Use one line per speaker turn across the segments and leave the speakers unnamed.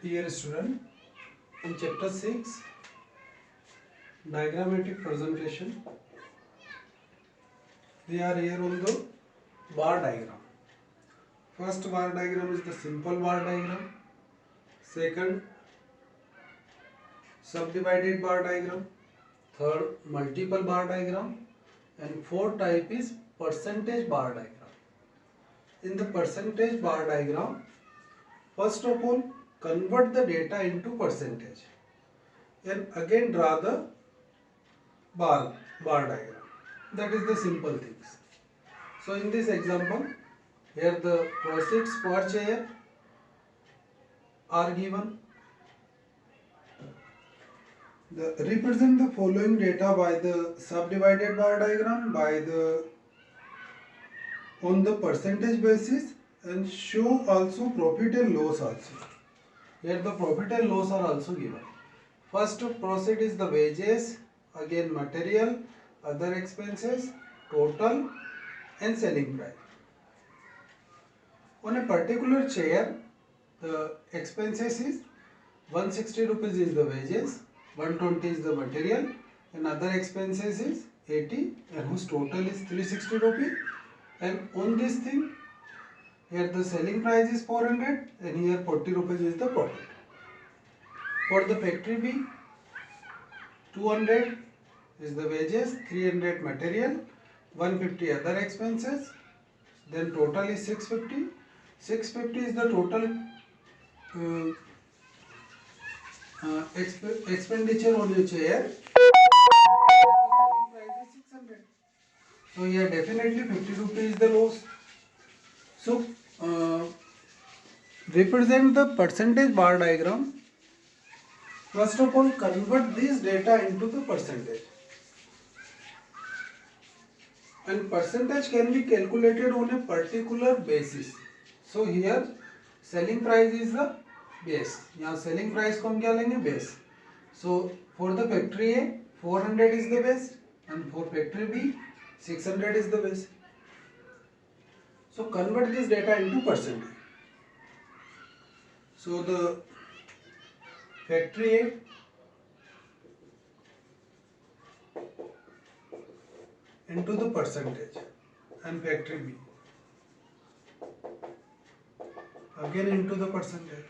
Dear student, in chapter 6, diagrammatic presentation, we are here on the bar diagram. First bar diagram is the simple bar diagram. Second, subdivided bar diagram. Third, multiple bar diagram. And fourth type is percentage bar diagram. In the percentage bar diagram, first of all, convert the data into percentage. And again draw the bar diagram. That is the simple things. So in this example, here the proceeds per share are given. Represent the following data by the subdivided bar diagram on the percentage basis, and show also profit and loss also. Here the profit and loss are also given. First proceed is the wages, again material, other expenses, total and selling price. On a particular chair, the expenses is 160 rupees is the wages, 120 is the material, and other expenses is 80, and whose total is 360 rupees. And on this thing, here the selling price is 400, and here 40 rupees is the profit. For the factory B, 200 is the wages, 300 material, 150 other expenses, then total is 650. 650 is the total expenditure on your chair. Selling price is 600. So here definitely 50 rupees is the loss. So represent the percentage bar diagram. First of all, convert this data into the percentage. And percentage can be calculated on a particular basis. So here selling price is the base. यहाँ selling price को हम क्या लेंगे? Base. So for the factory A 400 is the base, and for factory B 600 is the base. So convert this data into percentage. So the factory A into the percentage, and factory B again into the percentage.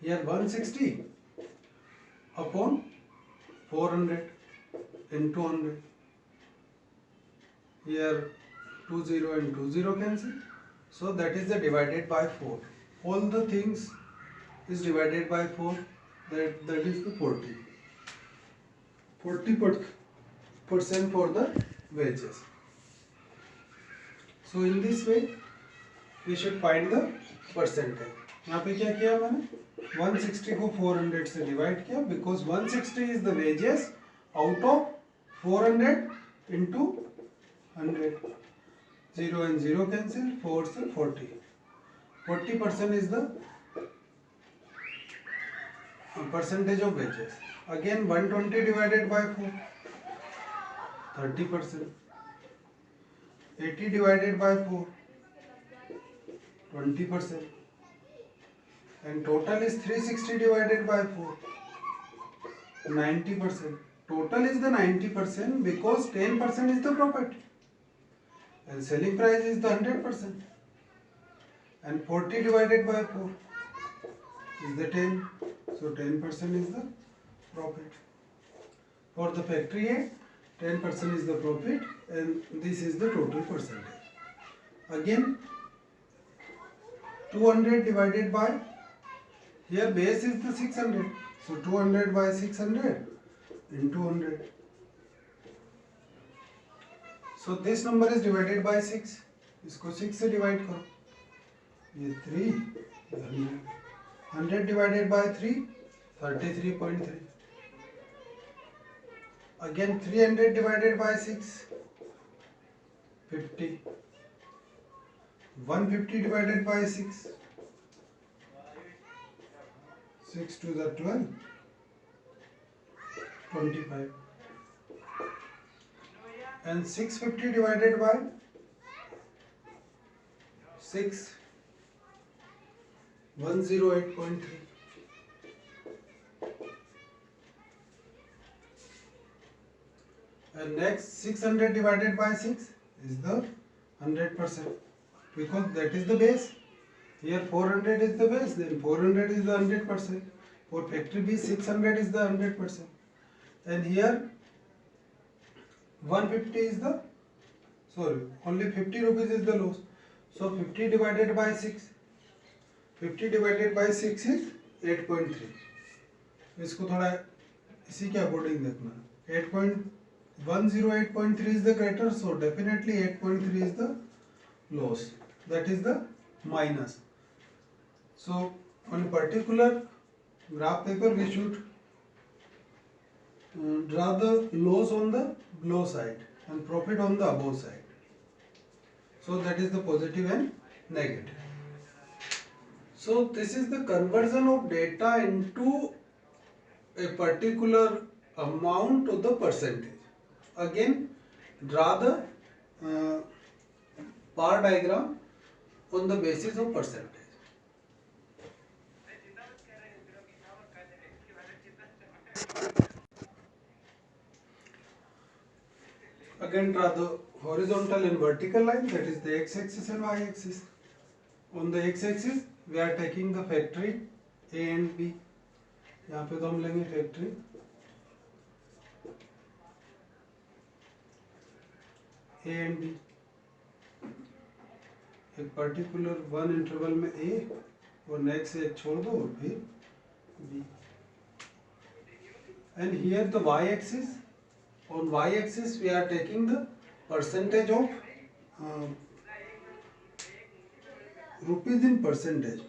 Here 160 upon 400 into 100. Here 20 and 20 cancel. So that is the divided by 4. All the things is divided by 4. That is the 40. 40% for the wages. So in this way we should find the percentage. यहाँ पे क्या किया मैंने? 160 को 400 से divide किया, because 160 is the wages out of 400 into 100. 0 and 0 cancel, 4 से 40. 40% is the percentage of wages. Again 120 divided by 4, 30%. 80 divided by 4, 20%. And total is 360 divided by 4, 90%. Total is the 90% because 10% is the profit. And selling price is the 100%. And 40 divided by 4 is the 10. So 10% is the profit. For the factory A, 10% is the profit, and this is the total percentage. Again 200 divided by, here base is the 600. So 200 by 600 into 100. So this number is divided by 6. इसको 6 से divide करो. ये 3, 100. 100 divided by 3, 33.3. Again 300 divided by 6, 50. 150 divided by 6, 6 to the 12, 25. And 650 divided by 6, 108.3. And next 600 divided by 6 is the 100%, because that is the base. Here 400 is the base, then 400 is the 100%. For factory B 600 is the 100%. And here 150 is the, sorry, only 50 rupees is the loss. So 50 divided by 6, 50 divided by 6 is 8.3. इसको थोड़ा इसी के according देखना. 108.3 is the greater, so definitely 8.3 is the loss. That is the minus. So on a particular graph paper we should draw the loss on the below side and profit on the above side. So that is the positive and negative. So this is the conversion of data into a particular amount to the percentage. Again, draw the bar diagram on the basis of percentage. Again, draw the horizontal and vertical line, that is the x-axis and y-axis. On the x-axis, we are taking the factory A and B. यहाँ पे तो हम लेंगे factory A and B. एक particular one interval में A और next से एक छोड़ दो और फिर B. And here the y-axis. On y-axis we are taking the percentage of rupees in percentage.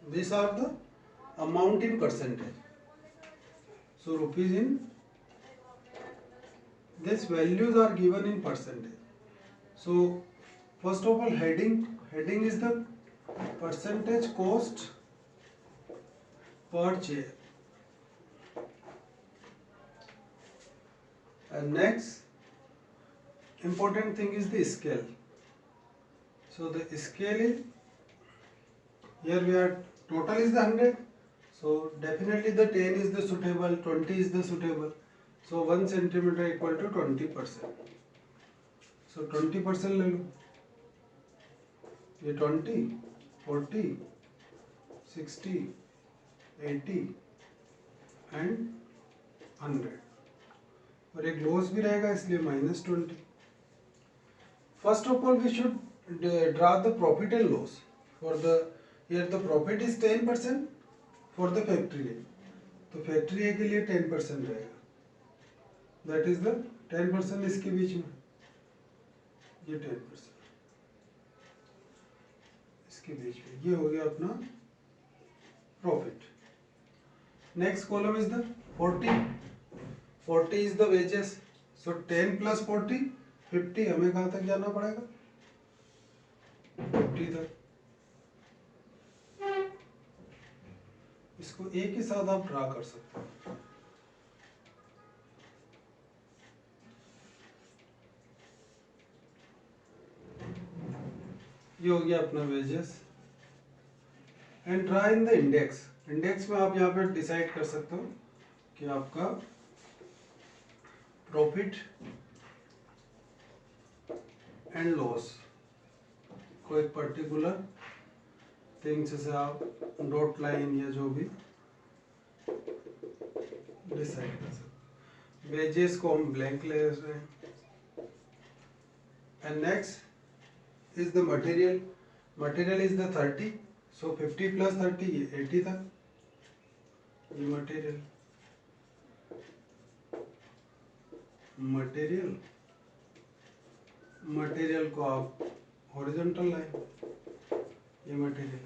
These are the amount in percentage. So rupees in, these values are given in percentage. So first of all, heading is the percentage cost per chair. And next important thing is the scale. So the scale is, here we are, total is the 100. So definitely the 10 is the suitable, 20 is the suitable. So 1 centimeter equal to 20%. So 20% ले लो. ये 20, 40, 60, 80 and 100. और एक loss भी रहेगा इसलिए -20. First of all, we should draw the profit and loss. For the, here the profit is 10% for the factory A. तो factory A के लिए 10% रहेगा. That is the 10% इसके बीच में, ये 10% इसके बीच में, ये हो गया अपना profit. Next column is the 40. 40 is the wages. So 10 plus 40, 50. हमें कहाँ तक जाना पड़ेगा? 50 तक. इसको एक ही साथ आप ड्रा कर सकते हो. ये हो गया अपना wages. And draw in the index. Index में आप यहाँ पे डिसाइड कर सकते हो कि आपका प्रॉफिट एंड लॉस को एक पर्टिकुलर थिंग से आप डॉट लाइन या जो भी डिसाइड कर सकते. वेजेस को हम ब्लैंक ले रहे हैं. And next is the material. Material is the 30. So 50 plus 30 ये 80 तक. ये मटेरियल मटेरियल को आप हॉरिजॉन्टल लाइन, ये material.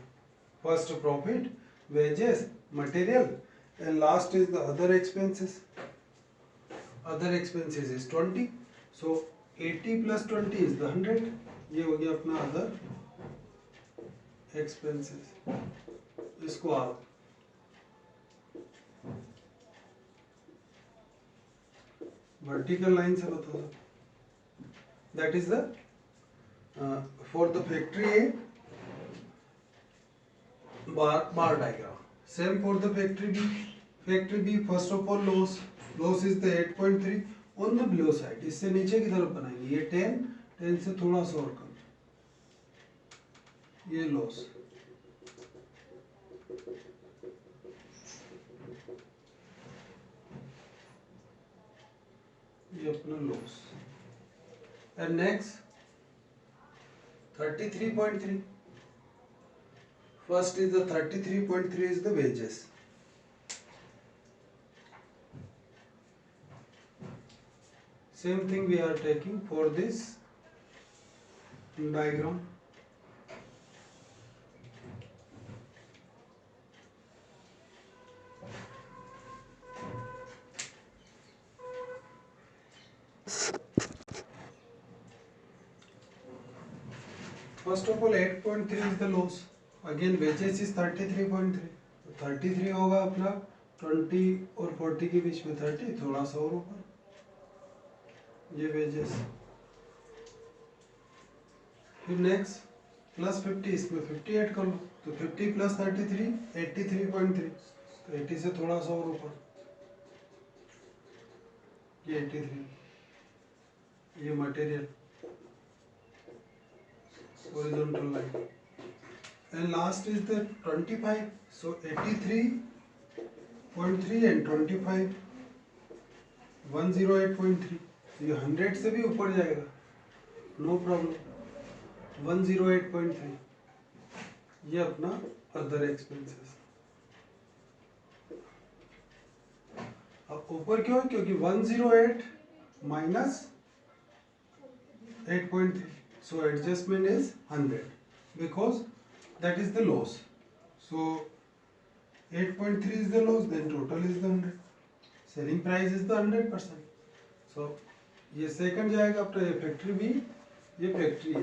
First profit, wages, material and last is the other expenses. Other expenses is 20. So 80 plus 20 is the 100. ये हो गया अपना अदर एक्सपेंसेस. इसको आप वर्टिकल लाइन से बता दो. That is the for the factory A bar diagram. Same for the factory B. Factory B, first of all loss is the 8.3 on the below side. इससे नीचे की तरफ बनाएंगे, ये 10 से थोड़ा सा और कम, ये लॉस, ये अपना loss. And next 33.3. First is the 33.3 is the wages. Same thing we are taking for this diagram. First of all 8.3 is the loss. Again wages is 33.3. 33 होगा अपना 20 और 40 के बीच में, 30 थोड़ा सा और ऊपर, ये वेजेस. फिर नेक्स्ट प्लस 50, इसमें 50 ऐड कर लो, तो 50 प्लस 33 83.3, तो 80 से थोड़ा सा और ऊपर, ये 83, ये material horizontal line, and last is the 25. So 83.3 and 25 108.3, ये 100 से भी ऊपर जाएगा, नो प्रॉब्लम. 108.3 ये अपना अदर एक्सपेंसेस. अब ऊपर क्यों है? क्योंकि 108 minus 8.3, so adjustment is 100 because that is the loss. So 8.3 is the loss, then total is the 100. Selling price is the 100%. So ये सेकंड जाएगा अपना, ये फैक्ट्री बी, ये factory A.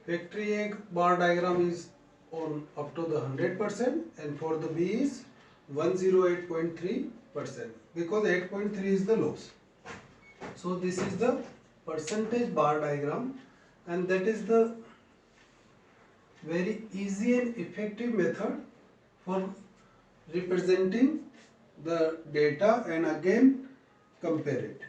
Factory A bar diagram is on up to the 100% and for the B is 108.3% because 8.3 is the loss. So this is the percentage bar diagram, and that is the very easy and effective method for representing the data and again compare it.